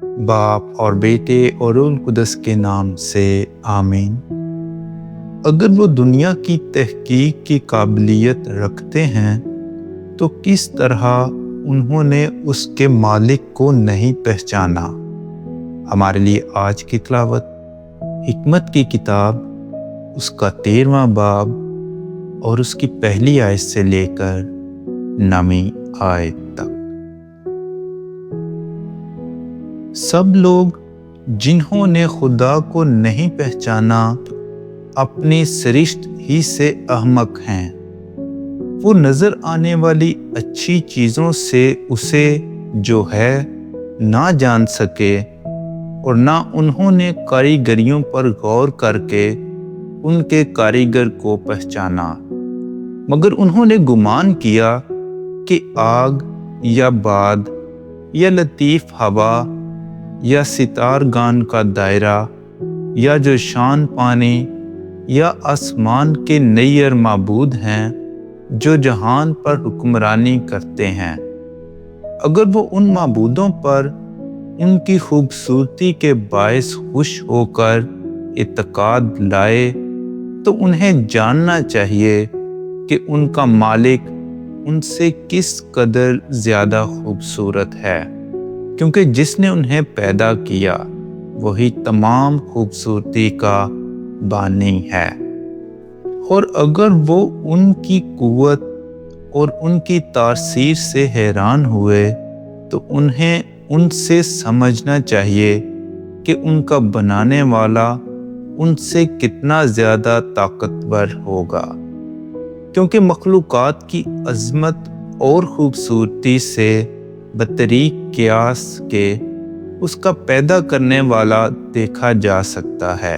باپ اور بیٹے اور روح القدس کے نام سے آمین۔ اگر وہ دنیا کی تحقیق کی قابلیت رکھتے ہیں تو کس طرح انہوں نے اس کے مالک کو نہیں پہچانا؟ ہمارے لیے آج کی تلاوت حکمت کی کتاب اس کا 13واں باب اور اس کی پہلی آیت سے لے کر 9ویں آیت تک۔ سب لوگ جنہوں نے خدا کو نہیں پہچانا اپنی سرشت ہی سے احمق ہیں۔ وہ نظر آنے والی اچھی چیزوں سے اسے جو ہے نہ جان سکے اور نہ انہوں نے کاریگریوں پر غور کر کے ان کے کاریگر کو پہچانا، مگر انہوں نے گمان کیا کہ آگ یا باد یا لطیف ہوا یا ستار گان کا دائرہ یا جوشان پانی یا آسمان کے نیر معبود ہیں جو جہان پر حکمرانی کرتے ہیں۔ اگر وہ ان معبودوں پر ان کی خوبصورتی کے باعث خوش ہو کر اعتقاد لائے تو انہیں جاننا چاہیے کہ ان کا مالک ان سے کس قدر زیادہ خوبصورت ہے، کیونکہ جس نے انہیں پیدا کیا وہی تمام خوبصورتی کا بانی ہے۔ اور اگر وہ ان کی قوت اور ان کی تاثیر سے حیران ہوئے تو انہیں ان سے سمجھنا چاہیے کہ ان کا بنانے والا ان سے کتنا زیادہ طاقتور ہوگا، کیونکہ مخلوقات کی عظمت اور خوبصورتی سے بطریق قیاس کے اس کا پیدا کرنے والا دیکھا جا سکتا ہے۔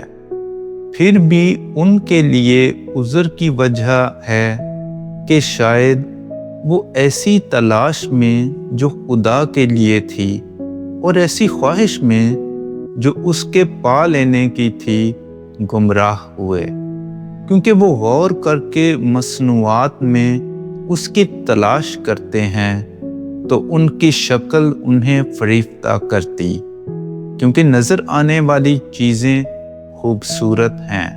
پھر بھی ان کے لیے عذر کی وجہ ہے کہ شاید وہ ایسی تلاش میں جو خدا کے لیے تھی اور ایسی خواہش میں جو اس کے پا لینے کی تھی گمراہ ہوئے، کیونکہ وہ غور کر کے مصنوعات میں اس کی تلاش کرتے ہیں تو ان کی شکل انہیں فریفتہ کرتی، کیونکہ نظر آنے والی چیزیں خوبصورت ہیں،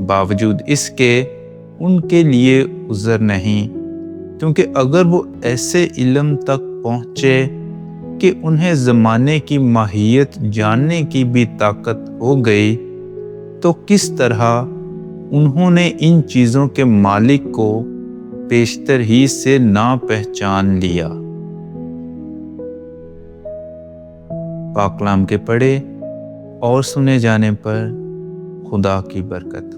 باوجود اس کے ان کے لیے عذر نہیں، کیونکہ اگر وہ ایسے علم تک پہنچے کہ انہیں زمانے کی ماہیت جاننے کی بھی طاقت ہو گئی تو کس طرح انہوں نے ان چیزوں کے مالک کو پیشتر ہی سے نہ پہچان لیا۔ پاک کلام کے پڑھے اور سنے جانے پر خدا کی برکت۔